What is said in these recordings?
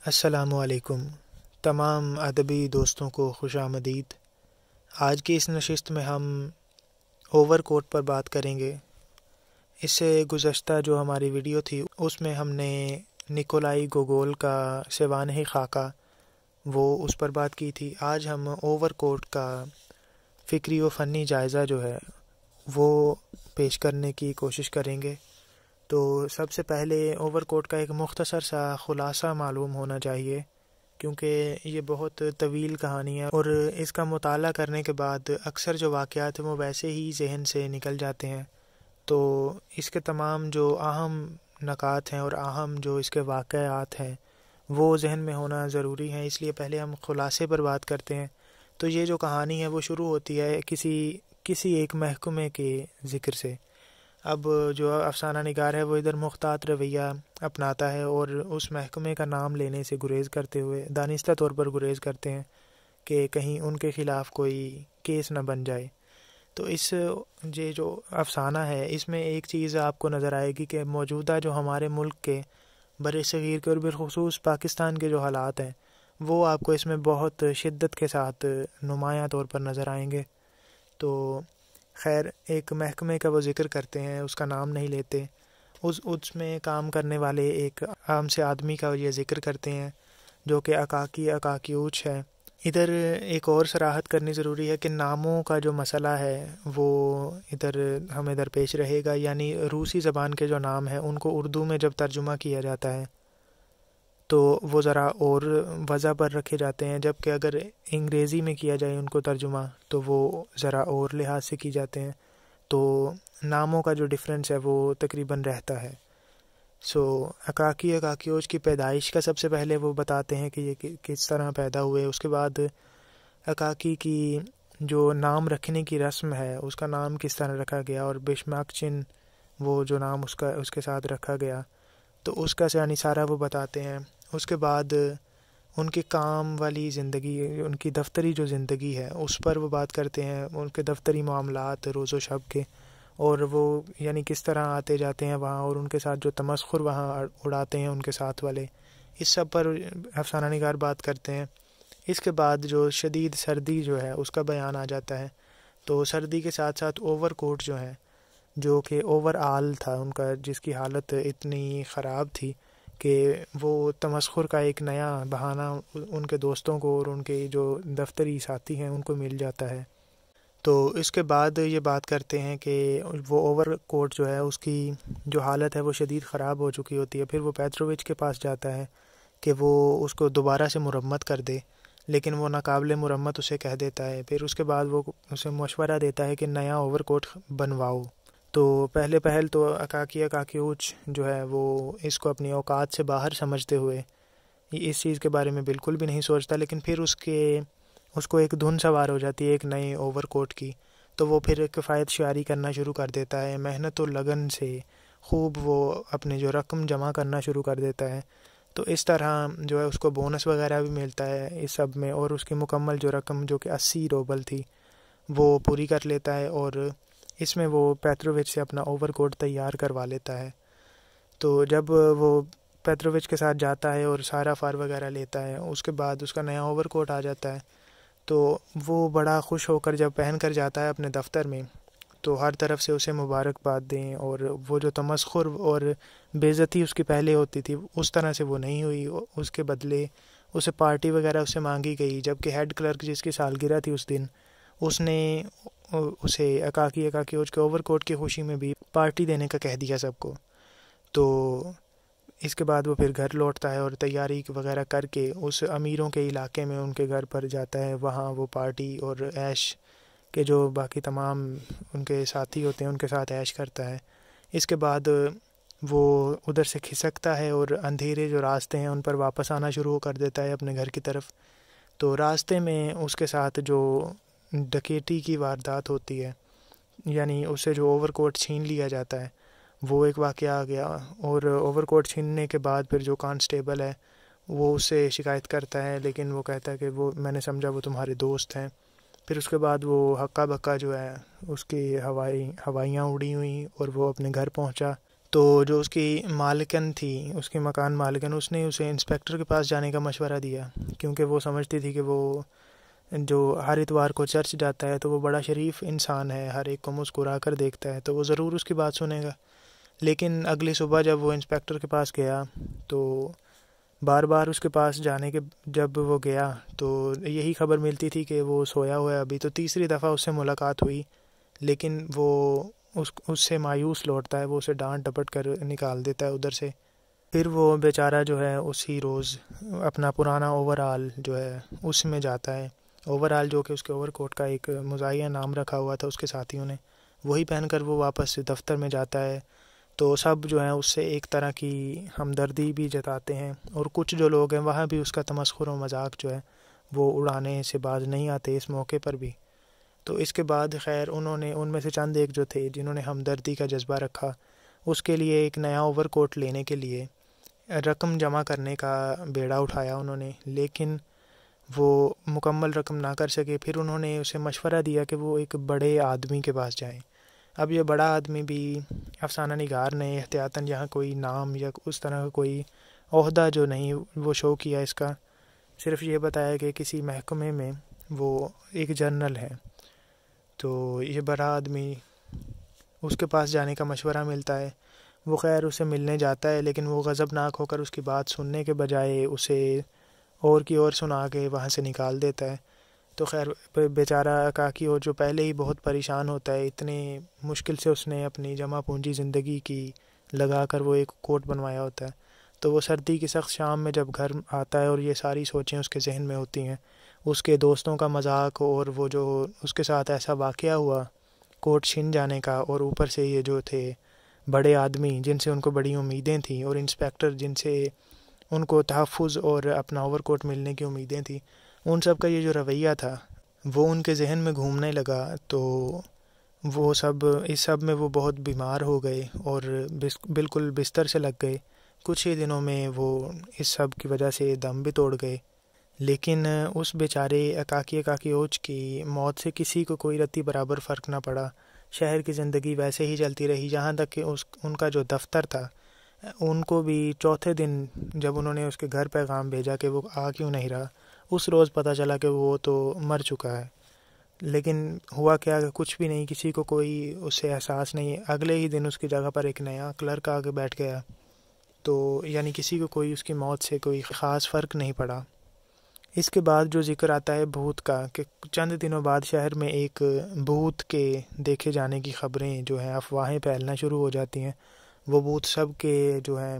السلام علیکم تمام ادبی دوستوں کو خوش آمدید۔ آج کی اس نشست میں ہم اوور کوٹ پر بات کریں گے۔ اس سے گزشتہ جو ہماری ویڈیو تھی اس میں ہم نے نکولائی گوگول کا سوانح خاکہ وہ اس پر بات کی تھی۔ آج ہم اوور کوٹ کا فکری و فنی جائزہ جو ہے وہ پیش کرنے کی کوشش کریں گے۔ تو سب سے پہلے اوور کوٹ کا ایک مختصر سا خلاصہ معلوم ہونا چاہیے، کیونکہ یہ بہت طویل کہانی ہے اور اس کا مطالعہ کرنے کے بعد اکثر جو واقعات ہیں وہ ویسے ہی ذہن سے نکل جاتے ہیں۔ تو اس کے تمام جو اہم نکات ہیں اور اہم جو اس کے واقعات ہیں وہ ذہن میں ہونا ضروری ہیں، اس لیے پہلے ہم خلاصے پر بات کرتے ہیں۔ تو یہ جو کہانی ہے وہ شروع ہوتی ہے کسی ایک محکمے کے ذکر سے۔ اب جو افسانہ نگار ہے وہ ادھر محتاط رویہ اپناتا ہے اور اس محکمے کا نام لینے سے گریز کرتے ہوئے دانستہ طور پر گریز کرتے ہیں کہ کہیں ان کے خلاف کوئی کیس نہ بن جائے۔ تو یہ جو افسانہ ہے اس میں ایک چیز آپ کو نظر آئے گی کہ موجودہ جو ہمارے ملک کے بر صغیر کے اور بالخصوص پاکستان کے جو حالات ہیں وہ آپ کو اس میں بہت شدت کے ساتھ نمایاں طور پر نظر آئیں گے۔ تو خیر، ایک محکمے کا وہ ذکر کرتے ہیں، اس کا نام نہیں لیتے، اس میں کام کرنے والے ایک عام سے آدمی کا یہ ذکر کرتے ہیں جو کہ اکاکیوچ ہے۔ ادھر ایک اور صراحت کرنی ضروری ہے کہ ناموں کا جو مسئلہ ہے وہ ہم ادھر پیش رہے گا، یعنی روسی زبان کے جو نام ہیں ان کو اردو میں جب ترجمہ کیا جاتا ہے تو وہ ذرا اور وضع پر رکھے جاتے ہیں، جبکہ اگر انگریزی میں کیا جائے ان کو ترجمہ تو وہ ذرا اور لحاظ سے کی جاتے ہیں۔ تو ناموں کا جو ڈفرینس ہے وہ تقریباً رہتا ہے۔ اکاکیوچ کی پیدائش کا سب سے پہلے وہ بتاتے ہیں کہ یہ کس طرح پیدا ہوئے۔ اس کے بعد اکاکی کی جو نام رکھنے کی رسم ہے اس کا نام کس طرح رکھا گیا، اور بشماکچن وہ جو نام اس کے ساتھ رکھا گیا تو اس کا یعنی سارا وہ بتاتے ہیں۔ اس کے بعد ان کی کام والی زندگی، ان کی دفتری جو زندگی ہے اس پر وہ بات کرتے ہیں، ان کے دفتری معاملات روز و شب کے، اور وہ یعنی کس طرح آتے جاتے ہیں وہاں اور ان کے ساتھ جو تمسخر وہاں اڑاتے ہیں ان کے ساتھ والے، اس سب پر افسانہ نگار بات کرتے ہیں۔ اس کے بعد جو شدید سردی جو ہے اس کا بیان آ جاتا ہے۔ تو سردی کے ساتھ ساتھ اوور کوٹ جو ہے جو کہ اوور آل تھا ان کا، جس کی حالت اتنی خراب تھی کہ وہ تمسخر کا ایک نیا بہانہ ان کے دوستوں کو اور ان کے جو دفتری ساتھی ہیں ان کو مل جاتا ہے۔ تو اس کے بعد یہ بات کرتے ہیں کہ وہ اوور کوٹ جو ہے اس کی جو حالت ہے وہ شدید خراب ہو چکی ہوتی ہے۔ پھر وہ پیٹرووچ کے پاس جاتا ہے کہ وہ اس کو دوبارہ سے مرمت کر دے، لیکن وہ ناقابل مرمت اسے کہہ دیتا ہے۔ پھر اس کے بعد وہ اسے مشورہ دیتا ہے کہ نیا اوور کوٹ بنواؤ۔ تو پہل تو اکاکیوچ جو ہے وہ اس کو اپنی اوقات سے باہر سمجھتے ہوئے اس چیز کے بارے میں بالکل بھی نہیں سوچتا، لیکن پھر اس کو ایک دھن سوار ہو جاتی ہے ایک نئے اوور کوٹ کی، تو وہ پھر کفایت شعاری کرنا شروع کر دیتا ہے، محنت و لگن سے خوب وہ اپنے جو رقم جمع کرنا شروع کر دیتا ہے۔ تو اس طرح جو ہے اس کو بونس وغیرہ بھی ملتا ہے اس سب میں، اور اس کی مکمل جو رقم جو کہ 80 روبل تھی وہ پوری کر لیتا ہے، اور اس میں وہ پیٹرووچ سے اپنا اوور کوٹ تیار کروا لیتا ہے۔ تو جب وہ پیٹرووچ کے ساتھ جاتا ہے اور سارا فار وغیرہ لیتا ہے، اس کے بعد اس کا نیا اوور کوٹ آ جاتا ہے، تو وہ بڑا خوش ہو کر جب پہن کر جاتا ہے اپنے دفتر میں تو ہر طرف سے اسے مبارکباد دیں، اور وہ جو تمسخر اور بے عزتی اس کی پہلے ہوتی تھی اس طرح سے وہ نہیں ہوئی، اس کے بدلے اسے پارٹی وغیرہ اسے مانگی گئی، جبکہ ہیڈ کلرک جس کی سالگرہ تھی اس دن اس نے اسے اکاکیوچ کے اوور کوٹ کی خوشی میں بھی پارٹی دینے کا کہہ دیا سب کو۔ تو اس کے بعد وہ پھر گھر لوٹتا ہے اور تیاری وغیرہ کر کے اس امیروں کے علاقے میں ان کے گھر پر جاتا ہے، وہاں وہ پارٹی اور عیش کے جو باقی تمام ان کے ساتھی ہوتے ہیں ان کے ساتھ عیش کرتا ہے۔ اس کے بعد وہ ادھر سے کھسکتا ہے اور اندھیرے جو راستے ہیں ان پر واپس آنا شروع کر دیتا ہے اپنے گھر کی طرف۔ تو راستے میں اس کے ساتھ جو ڈکیٹی کی واردات ہوتی ہے، یعنی اسے جو اوور کوٹ چھین لیا جاتا ہے، وہ ایک واقعہ آ گیا، اور اوور کوٹ چھیننے کے بعد پھر جو کانسٹیبل ہے وہ اس سے شکایت کرتا ہے، لیکن وہ کہتا ہے کہ وہ میں نے سمجھا وہ تمہارے دوست ہیں۔ پھر اس کے بعد وہ ہکا بکا جو ہے اس کی ہوائیاں اڑی ہوئیں اور وہ اپنے گھر پہنچا۔ تو جو اس کی مالکن تھی، اس کی مکان مالکن، اس نے اسے انسپیکٹر کے پاس جانے کا مشورہ دیا، کیونکہ وہ سمجھتی تھی کہ وہ جو ہر اتوار کو چرچ جاتا ہے تو وہ بڑا شریف انسان ہے، ہر ایک کو مسکرا کر دیکھتا ہے، تو وہ ضرور اس کی بات سنے گا۔ لیکن اگلی صبح جب وہ انسپیکٹر کے پاس گیا تو بار بار اس کے پاس جانے کے جب وہ گیا تو یہی خبر ملتی تھی کہ وہ سویا ہوا ہے ابھی۔ تو تیسری دفعہ اس سے ملاقات ہوئی، لیکن وہ اس سے مایوس لوٹتا ہے، وہ اسے ڈانٹ ڈپٹ کر نکال دیتا ہے ادھر سے۔ پھر وہ بیچارہ جو ہے اسی روز اپنا پرانا اوور آل جو ہے اس میں جاتا ہے، اوور آل جو کہ اس کے اوور کوٹ کا ایک مزاحیہ نام رکھا ہوا تھا اس کے ساتھیوں نے، وہی پہن کر وہ واپس دفتر میں جاتا ہے۔ تو سب جو ہیں اس سے ایک طرح کی ہمدردی بھی جتاتے ہیں، اور کچھ جو لوگ ہیں وہاں بھی اس کا تمسخر و مذاق جو ہے وہ اڑانے سے باز نہیں آتے اس موقع پر بھی۔ تو اس کے بعد خیر انہوں نے ان میں سے چند ایک جو تھے جنہوں نے ہمدردی کا جذبہ رکھا، اس کے لیے ایک نیا اوور کوٹ لینے کے لیے رقم جمع کرنے کا بیڑا اٹھایا انہوں نے، لیکن وہ مکمل رقم نہ کر سکے۔ پھر انہوں نے اسے مشورہ دیا کہ وہ ایک بڑے آدمی کے پاس جائیں۔ اب یہ بڑا آدمی بھی افسانہ نگار نے احتیاطاً یہاں کوئی نام یا اس طرح کا کوئی عہدہ جو نہیں وہ شو کیا اس کا، صرف یہ بتایا کہ کسی محکمے میں وہ ایک جنرل ہے۔ تو یہ بڑا آدمی، اس کے پاس جانے کا مشورہ ملتا ہے، وہ خیر اسے ملنے جاتا ہے، لیکن وہ غضبناک ہو کر اس کی بات سننے کے بجائے اسے اور کی اور سنا کے وہاں سے نکال دیتا ہے۔ تو خیر بیچارہ کاکی، اور جو پہلے ہی بہت پریشان ہوتا ہے، اتنے مشکل سے اس نے اپنی جمع پونجی زندگی کی لگا کر وہ ایک کوٹ بنوایا ہوتا ہے، تو وہ سردی کی سخت شام میں جب گھر آتا ہے اور یہ ساری سوچیں اس کے ذہن میں ہوتی ہیں، اس کے دوستوں کا مذاق اور وہ جو اس کے ساتھ ایسا واقعہ ہوا کوٹ چھن جانے کا، اور اوپر سے یہ جو تھے بڑے آدمی جن سے ان کو بڑی امیدیں تھیں، اور انسپیکٹر جن سے ان کو تحفظ اور اپنا اوور کوٹ ملنے کی امیدیں تھیں، ان سب کا یہ جو رویہ تھا وہ ان کے ذہن میں گھومنے لگا۔ تو وہ اس سب میں وہ بہت بیمار ہو گئے اور بالکل بستر سے لگ گئے۔ کچھ ہی دنوں میں وہ اس سب کی وجہ سے دم بھی توڑ گئے۔ لیکن اس بیچارے اکاکی اوچ کی موت سے کسی کو کوئی رتی برابر فرق نہ پڑا۔ شہر کی زندگی ویسے ہی چلتی رہی، جہاں تک کہ ان کا جو دفتر تھا، ان کو بھی چوتھے دن جب انہوں نے اس کے گھر پیغام بھیجا کہ وہ آ کیوں نہیں رہا، اس روز پتہ چلا کہ وہ تو مر چکا ہے۔ لیکن ہوا کیا کہ کچھ بھی نہیں، کسی کو کوئی اس سے احساس نہیں۔ اگلے ہی دن اس کی جگہ پر ایک نیا کلرک آ کے بیٹھ گیا، تو یعنی کسی کو کوئی اس کی موت سے کوئی خاص فرق نہیں پڑا۔ اس کے بعد جو ذکر آتا ہے بھوت کا، کہ چند دنوں بعد شہر میں ایک بھوت کے دیکھے جانے کی خبریں جو ہیں افواہیں پھیلنا شروع ہو جاتی ہیں۔ وہ بھوت سب کے جو ہیں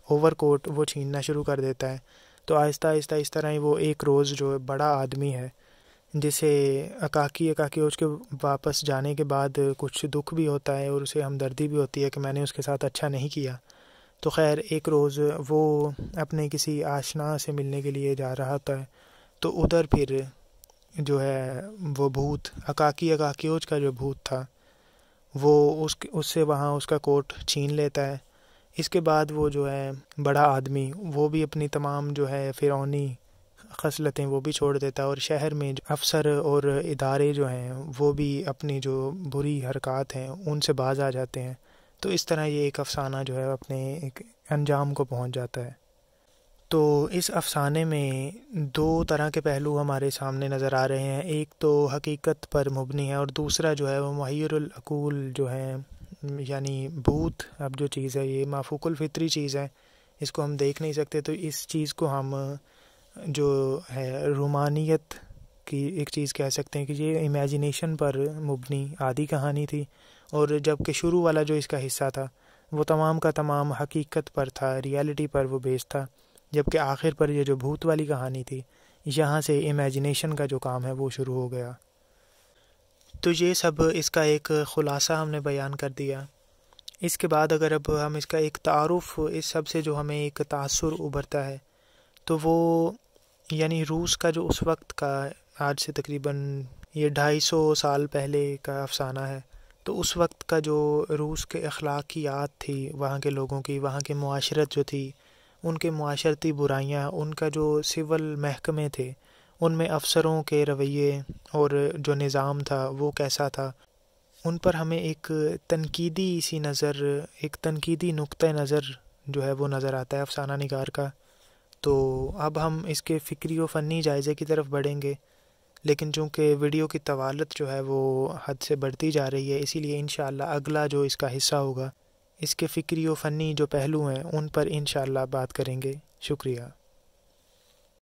اوور کوٹ وہ چھیننا شروع کر دیتا ہے۔ تو آہستہ آہستہ اس طرح ہی وہ ایک روز جو بڑا آدمی ہے، جسے اکاکی اوچ کے واپس جانے کے بعد کچھ دکھ بھی ہوتا ہے اور اسے ہمدردی بھی ہوتی ہے کہ میں نے اس کے ساتھ اچھا نہیں کیا، تو خیر ایک روز وہ اپنے کسی آشنا سے ملنے کے لیے جا رہا ہوتا ہے، تو ادھر پھر جو ہے وہ بھوت اکاکی اوچ کا جو بھوت تھا وہ اس سے وہاں اس کا کوٹ چھین لیتا ہے۔ اس کے بعد وہ جو ہے بڑا آدمی وہ بھی اپنی تمام جو ہے فرعونی خصلتیں وہ بھی چھوڑ دیتا ہے، اور شہر میں جو افسر اور ادارے جو ہیں وہ بھی اپنی جو بری حرکات ہیں ان سے باز آ جاتے ہیں۔ تو اس طرح یہ ایک افسانہ جو ہے اپنے ایک انجام کو پہنچ جاتا ہے۔ تو اس افسانے میں دو طرح کے پہلو ہمارے سامنے نظر آ رہے ہیں، ایک تو حقیقت پر مبنی ہے، اور دوسرا جو ہے وہ محیر العقول جو ہے، یعنی بھوت اب جو چیز ہے یہ مافوق الفطری چیز ہے، اس کو ہم دیکھ نہیں سکتے، تو اس چیز کو ہم جو ہے رومانیت کی ایک چیز کہہ سکتے ہیں کہ یہ امیجینیشن پر مبنی آدھی کہانی تھی، اور جب کہ شروع والا جو اس کا حصہ تھا وہ تمام کا تمام حقیقت پر تھا، ریالٹی پر وہ بیس تھا، جبکہ آخر پر یہ جو بھوت والی کہانی تھی یہاں سے امیجینیشن کا جو کام ہے وہ شروع ہو گیا۔ تو یہ سب اس کا ایک خلاصہ ہم نے بیان کر دیا۔ اس کے بعد اگر اب ہم اس کا ایک تعارف، اس سب سے جو ہمیں ایک تاثر ابھرتا ہے، تو وہ یعنی روس کا جو اس وقت کا، آج سے تقریباً یہ 250 سال پہلے کا افسانہ ہے، تو اس وقت کا جو روس کے اخلاقیات تھی وہاں کے لوگوں کی، وہاں کے معاشرت جو تھی، ان کے معاشرتی برائیاں، ان کا جو سول محکمے تھے، ان میں افسروں کے رویے اور جو نظام تھا وہ کیسا تھا، ان پر ہمیں ایک تنقیدی نقطہ نظر جو ہے وہ نظر آتا ہے افسانہ نگار کا. تو اب ہم اس کے فکری و فنی جائزے کی طرف بڑھیں گے، لیکن چونکہ ویڈیو کی طوالت جو ہے وہ حد سے بڑھتی جا رہی ہے، اسی لیے انشاءاللہ اگلا جو اس کا حصہ ہوگا اس کے فکری و فنی جو پہلو ہیں ان پر انشاءاللہ بات کریں گے. شکریہ.